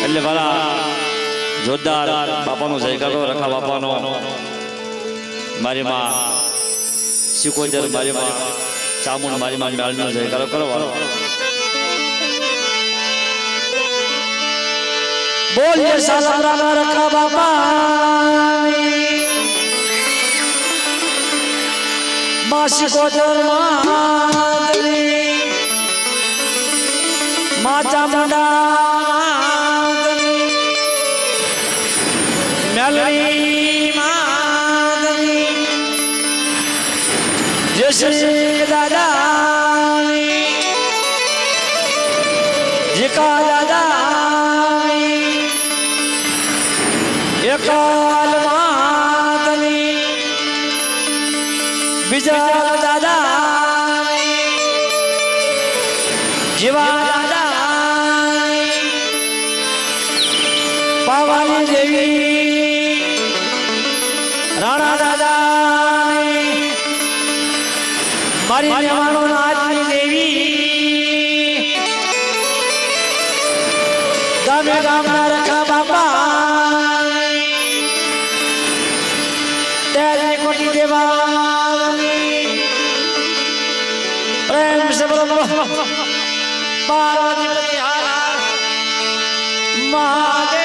એટલે વાલા જોરદાર બાપાનો જયકારો રખા બાપાનો મારી માં સિકોદર મારી માં ચામુંડ મારી માં મેળનો જયકારો કરવાનો બોલીએ સાલારા રખા બાપાની માં સિકોદર માતની માં ચામુંડા મેલની માતની જય શ્રી દાદાની જીકા દાદાની એકાલ માતની બીજા દાદાની જીવા દાદાની પાવાની દેવી રાણા દાદાની મારી મેવાણો નાચની દેવી ગામે ગામના રખા બાપા તેરી કોટી દેવાની પ્રેમ સે બોલો પાર્વતી પતિ હાર મહાદેવ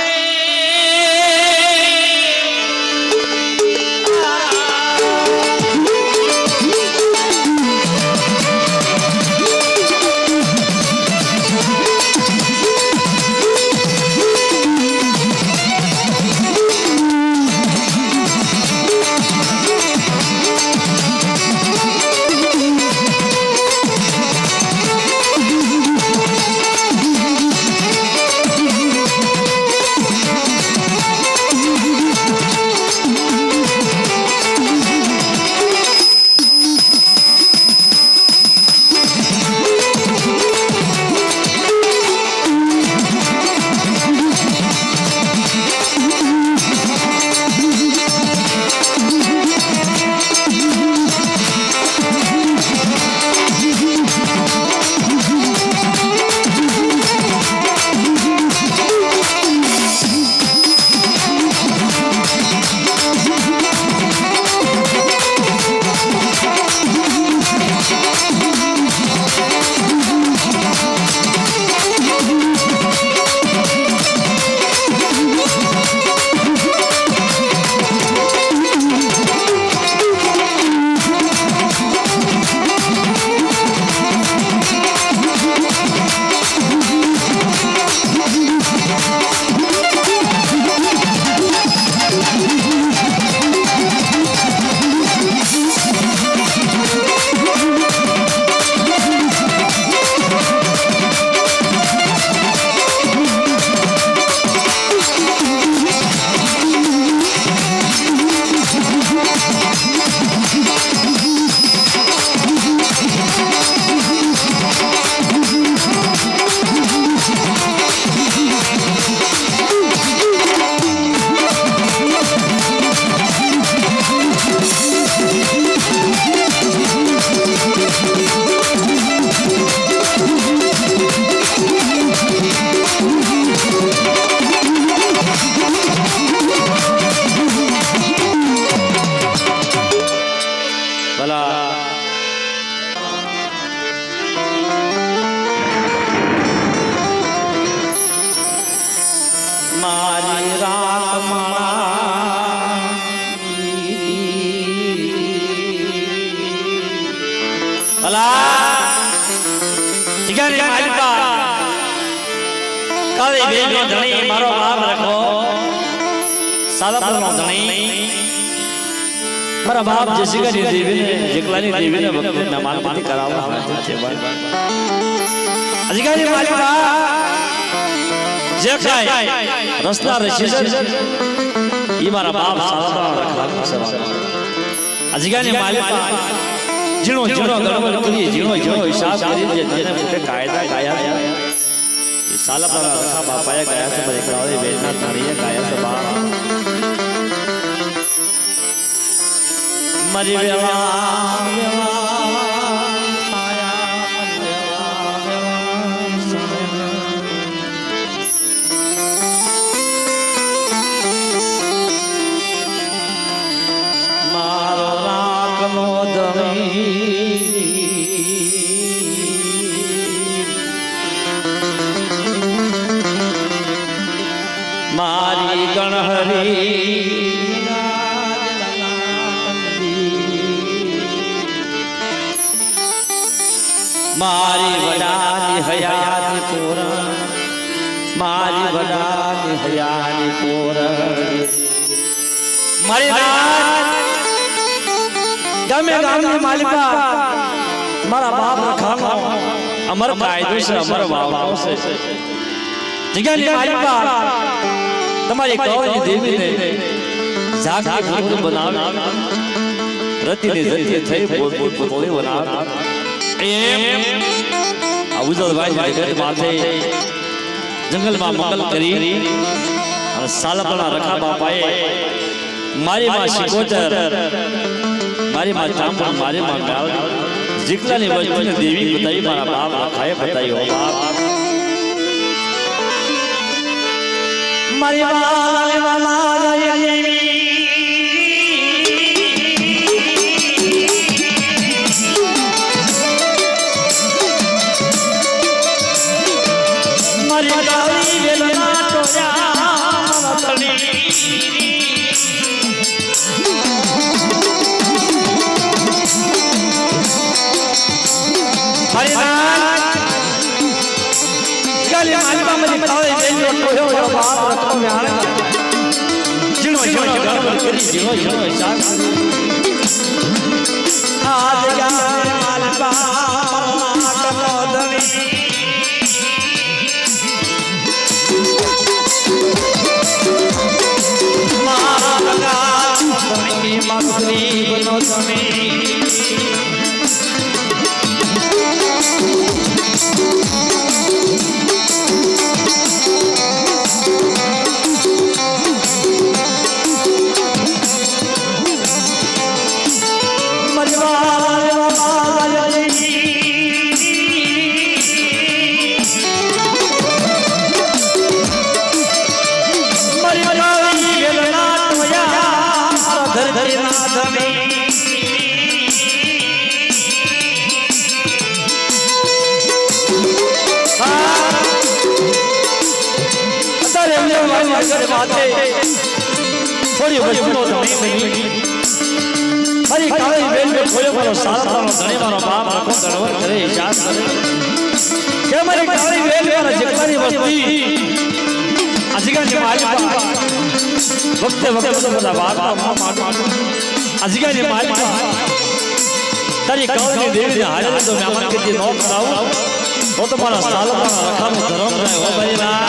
માલિકા કાળી બેનો ધણી મારો બાપ રાખો સાલપનો ધણી મારા બાપ જસીકાની દેવીને જેકલાની દેવીને ભક્તિના માલપતિ કરાવવા હાજર છે અધિકારી માલિકા જે કાય રસ્તા રચી છે ઈ મારા બાપ સાલપનો રાખવાનું છે અધિકારી માલિકા જીણો જીણો ગણવણ કરી જીણો જીણો હિસાબ કરી જેને પોતે કાયદા ગાયા એ સાલપના રખા બાપાએ ગાયા છે બરે કરાવે વેદના ધારીએ ગાયા છે બાપ મરી મારો રાખનો મારી ગણહરી મારી વડાની હયાની પૂરણ મારી વડાની હયાની પૂરણ મારી ગમે ગામની માલિકા મારા બાપ રખાનો અમર કાયદો છે અમર વાવનો છે જગ્યાની માલિકા તમારી કૌરની દેવીને જાગતી ભક્ત બનાવી રતિની જતી થઈ પોતોની બનાવી એમ આ ઉજળભાઈ જગત માથે જંગલમાં મંગલ કરી અને સાલપના રખા બાપાએ મારી માં શિકોતર મારી માં ચાંપણ મારી માં ગાલ જીકલાની વસ્તુને દેવી બતાવી મારા બાપ રખાએ બતાવી હો બાપ મારી વાલા દેવી મારી કાળી વેલના ટોયા મરતણી હરી નાથ ગાલી માલિકા મારી કાળી વેલનો ટોયો બાપ રખો મ્યાણે જીણો જીણો ગણવણ કરી જીણો જીણો હિસાબ આજ ગાલે માલિકા નાકનો ધણી મારી બનો તમે થોડી વસ્તુનો ધણી બની મારી કાળી બેનને ખોયો મારો સાલપનો ધણી મારો બાપ રખો ગણવણ કરે હિસાબ કરે કે મારી કાળી બેન મારા જેકલાની વસ્તી અધિકારી માલિકા વખતે વખતે બધા બાપના માનો અધિકારી માલિકા તારી કૌરની દેવીને હાજર તો મહેમાન કીધી ન કરાવું તો તમારા સાલપના રખાનું ધર્મ રહે હો ભાઈ ના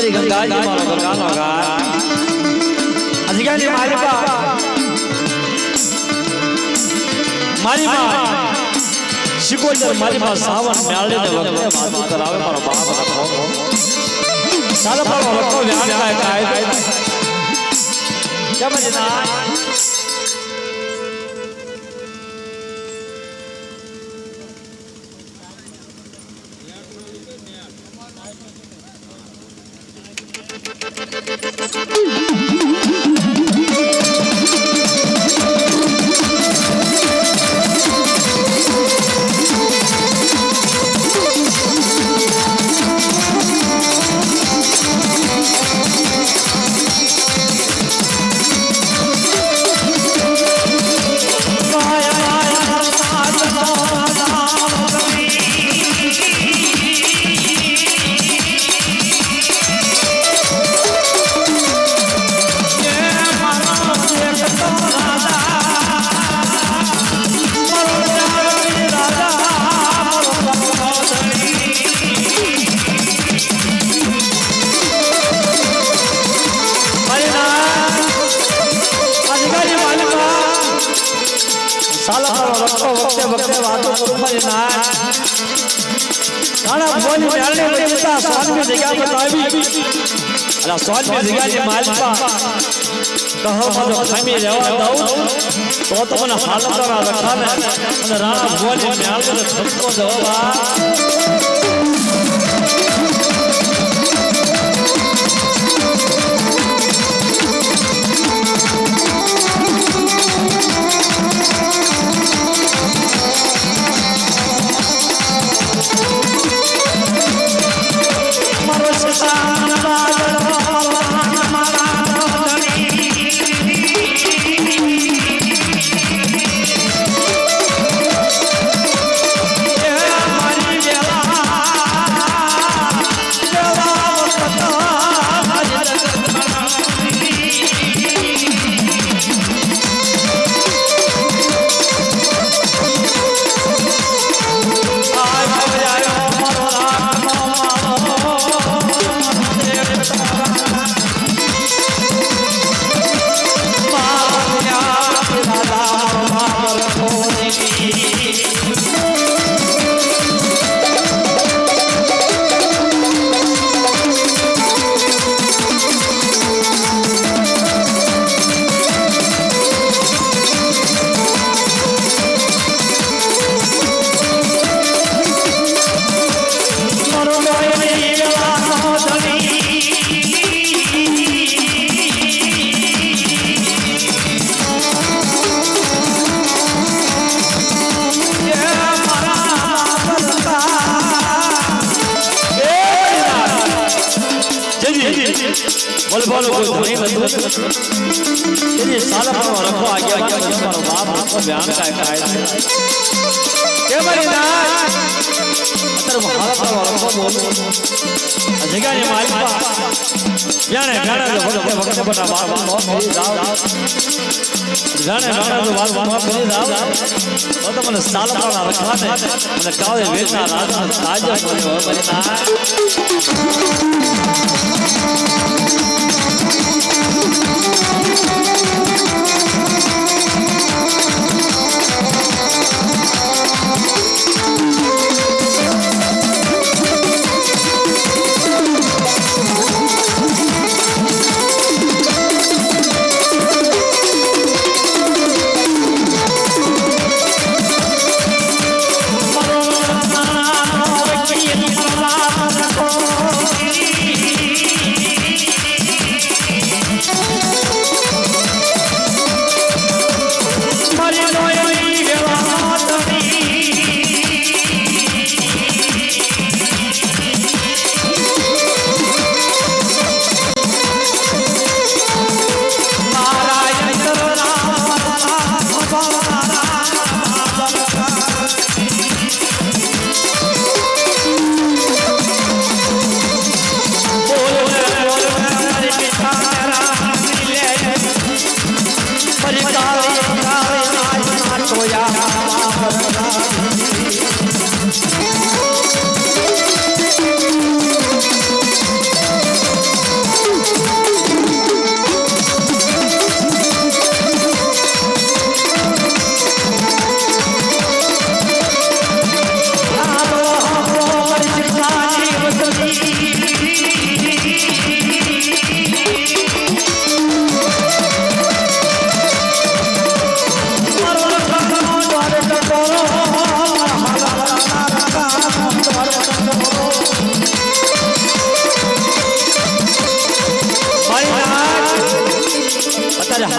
સુંદરી ગંગાજી મારો ગંગાનો ઘાટ આ જગ્યાની માલિકા મારી માં શિકોતર મારી માં સાવન મેળીને વખતે માથું કરાવે મારો બાપ રાખો સાલો મારો વખતો વ્યાણ કાય કેમ છે ના વખતે વાતો કરવાની ના નાના બોલી મેળને બચતા સ્વામી જગ્યા બતાવી અલા સ્વામી જગ્યાની માલિકા કહો મને ખામી રહેવા દઉં તો તમને હાલ કરા રખાને અને રાણા બોલી મેળને ઠપકો દવા बोल बोल कोई नहीं बंधु ये साला पर रखो आगे आगे हमारा बाप आपको बयान काय के मरी ना अतर हाल पर रखो बोल जगह ने मालिक जाने जाने जो वक्त बना बाप मेरी दाव जाने जाने जो बाप मेरी दाव तो મને સાલા પર રખવાને અને કાવે વેચના રાજા તાજા બોલ્યો મરી ના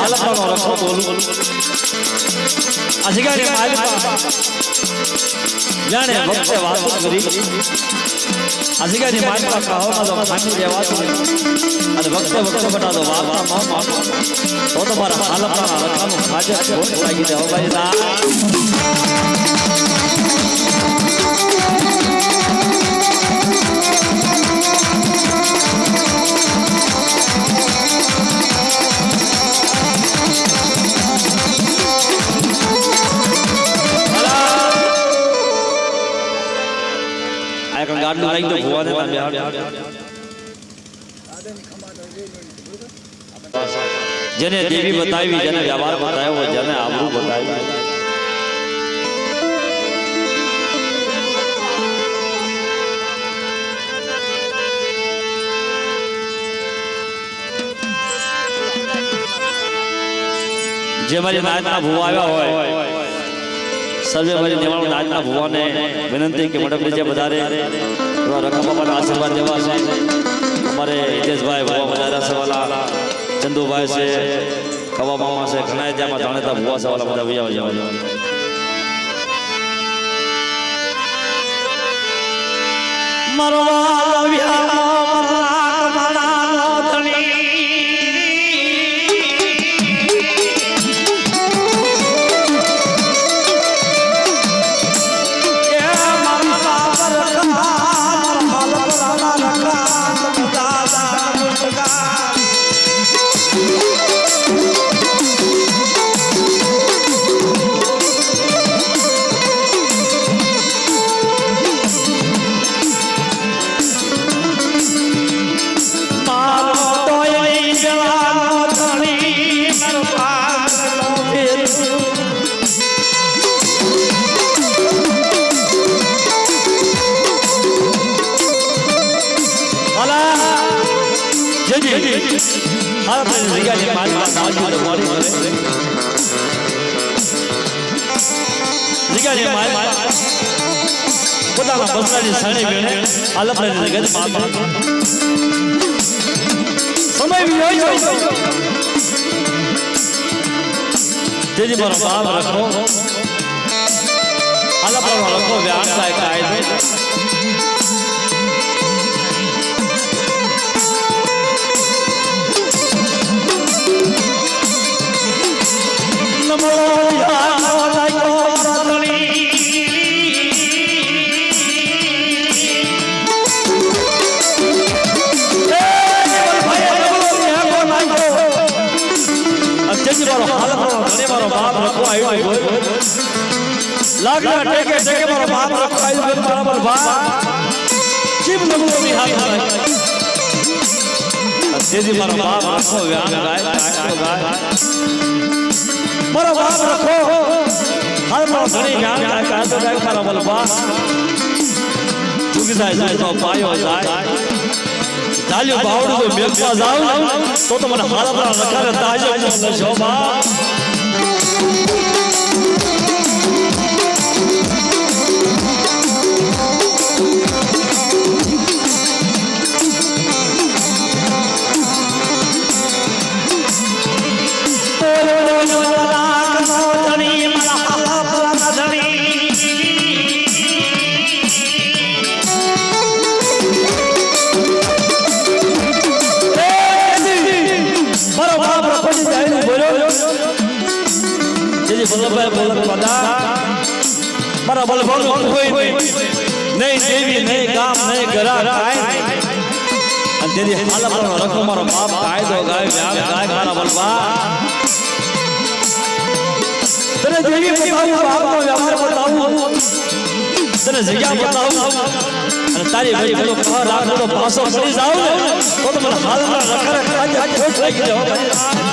હાલતનો રખો બોલું આ જગ્યાની માલિકા જાણે વખતે વાતો કરી આ જગ્યાની માલિકા કહોમાં તો ખામી દેવાતું અને વખતે બટા તો વાર્તા માં તો તમારા હાલતના રખાનું ખાજે ખોટ લાગી દે ભાઈ ના ગાડલું લઈ તો ભુવાને જેને દેવી બતાવી જેને વ્યવહાર બતાવ્યો જેને આબરૂ બતાવી જે મારી નાચના ભુવા આવ્યા હોય સર્વે મારી નિવાણ નાચના ભુવાને વિનંતી કે મંડપ નીચે વધારે એવા રખા બાપાના આશીર્વાદ દેવા છે અમારે હિતેશભાઈ ભુવા વધારા છે વાલા ચંદુભાઈ છે કવા મામા છે ઘણા જ્યાં જાણેતા ભુવા છે વાલા બધા વિયા જવા મારો પોતાના બસરાની સાણી વેણે આલપરાની જગત માતા સમય વિયો તેજી મારો બાપ રખો આલપરાનો રખો વ્યાણ થાય કાય નમો લાગલા ટેકે ટેકે મારો બાપ રખો આવ્યો મારા પર બા જીવ નમોની હાથ તેજી મારો બાપ રખો વ્યાન ગાય મારો બાપ રખો હાલ મારો ધણી વ્યાન ગાય તો ગાય મારા પર બા ચૂકી જાય તો પાયો જાય ચાલ્યો બાવડું તો મેઘમાં જાવ તો મને હાલ પર નકારે તાજો નશો બા મારા બલભોગ કોઈ નહીં દેવી નહીં ગામ નહીં ઘરા કાય અને તેની હાલતનો રખો મારો બાપ કાયદો ગાય વ્યાગ ગાય મારા બલભા તને દેવી બતાવું બાપનો વ્યવહાર બતાવું તને જગ્યા બતાવું અને તારી ભાઈ પેલો કહા રાખો તો પાછો પડી જાવ તો મને હાલના રખા ખાજે ખોટ લાગી જાવ લાગે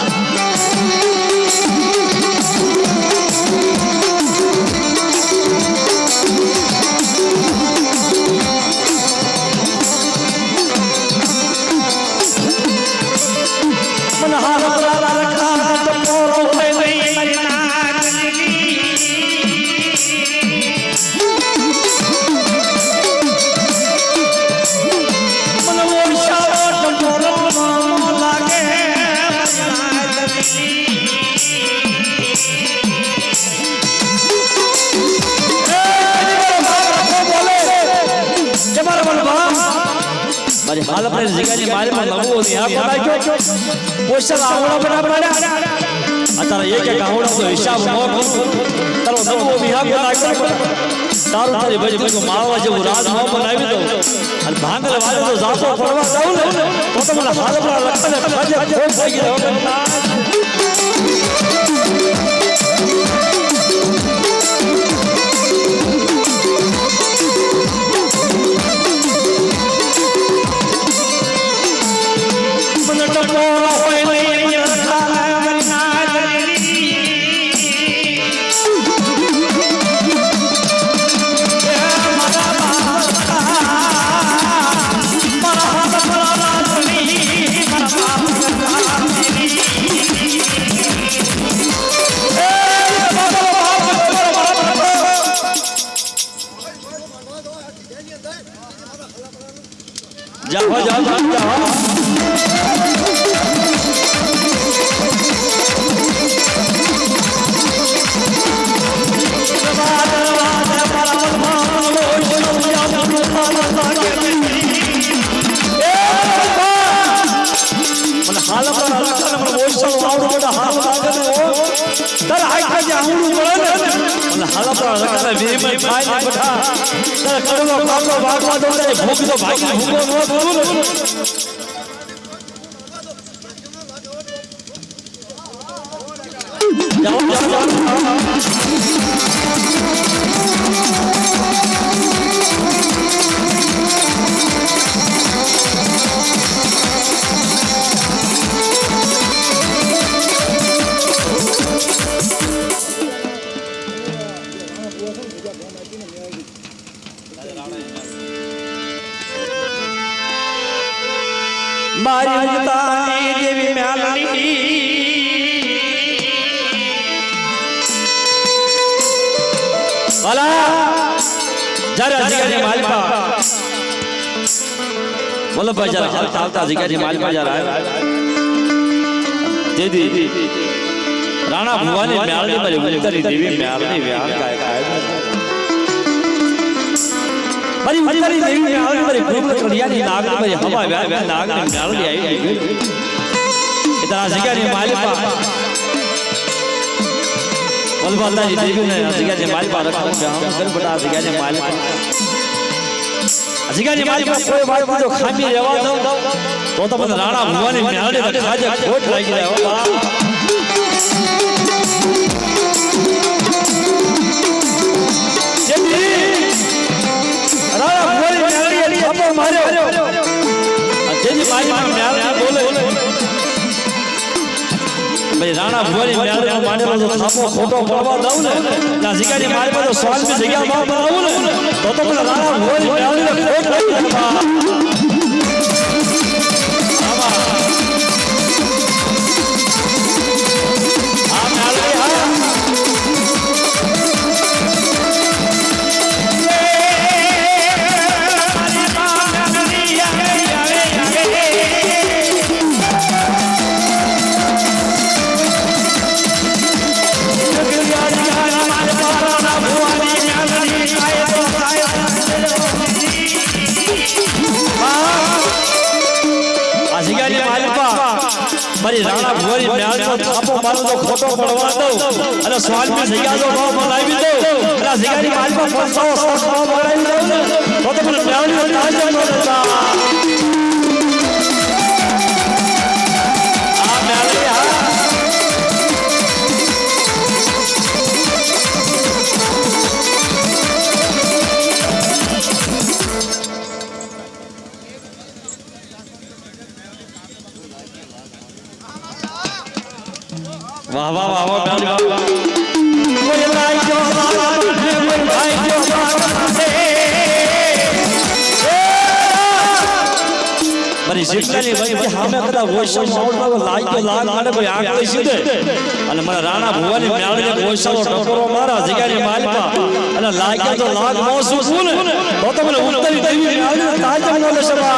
હાલ આપણે જગ્યાની માલમાં નવો નિહાળ બનાવ્યો પોષક આવડો બનાવ્યા અત્યારે એક આવડો તો હિસાબ ન કરું તારો નવો નિહાળ બનાવ્યો તારું તારી ભાઈ માળવા જેવું રાજ ન બનાવી દઉં અને ભાંગલ વાળે તો જાતો ફરવા જાઉં ને તો તમને હાલ આપણા લખને ખજે ખોટ થઈ ગયો जाओ जाओ जाओ हाल मारी उतारी देवी म्यालनी वाला जरा जिगानी मालपा बोलो भाई जरा हालता जिगानी मालपा जरा दीदी राणा भुवानी म्यालनी मारी उतारी देवी म्यालनी व्यान काय बड़ी उतारी देवी म्यालनी मारी भूख कड़ियानी नाग मारी हवा व्यान नाग ने म्यालनी आई इतना जिगानी मालपा बोल बोलता जी देवी ने जिगानी मालपा रखा हूं फिर बता जिगानी मालपा जिगानी मालपा कोई बात जो खामी रेवा दो तो मन राणा भुवानी म्यालनी ने खाजे खोट लागी रहे हो राणा भुवानी म्यालनी थप्पड़ मार्यो जेजी मालपा म्यालनी बोले भाई राणा भुवानी म्यालनी माने तो थापो खोटो पड़वा दઉં ને ના જીગાની મારી પાસે સોલ ની જગ્યા માં બનાવું ને તો મને રાणा ભુવાની म्यालनी ને ખોટ લાગી આવા આ म्यालनी હા મારી રાણા ભુવાની म्यालनी નો થાપો મારો તો ખોટો પડવા દઉં અને સ્વાલ में જગ્યા તો ભાવ બનાવી દઉં અને જગ્યાની માલપા 500 ભાવ બનાવી દઉં તો મને म्यालनी નો તાજ ન દેતા આ म्यालनी હા वाह वाह वाह वाह म्यालनी वाह कोई भाई जो कोई भाई जो बड़ी जितनी भाई हमें कदा वोइस माउंट लाग माने कोई आंख लई सीधे અને મને રાણા ભુવાની म्यालनी વોइस ટકોરો મારા જગ્યાની માલપા અને લાગ્યો તો લાગ મોસું છું ને તો મને ઉત્તરી દેવી म्यालनी તાજ ન લેશે બા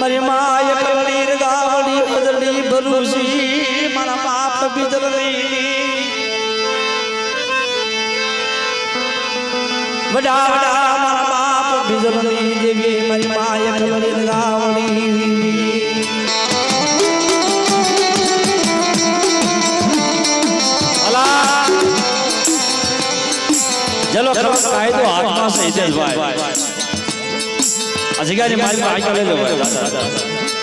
મારી માં એકલી ગાવડી બદલી ભરૂસી મારા બાપ બિદરલી વડા વડા મારા બાપ બિદરલી દેવી મારી માં એકલી ગાવડી અલા ચલો કાયદો હાથમાં છે ઇજેશભાઈ આ જગ્યાની મારી માં આઈ લે લો ભાઈ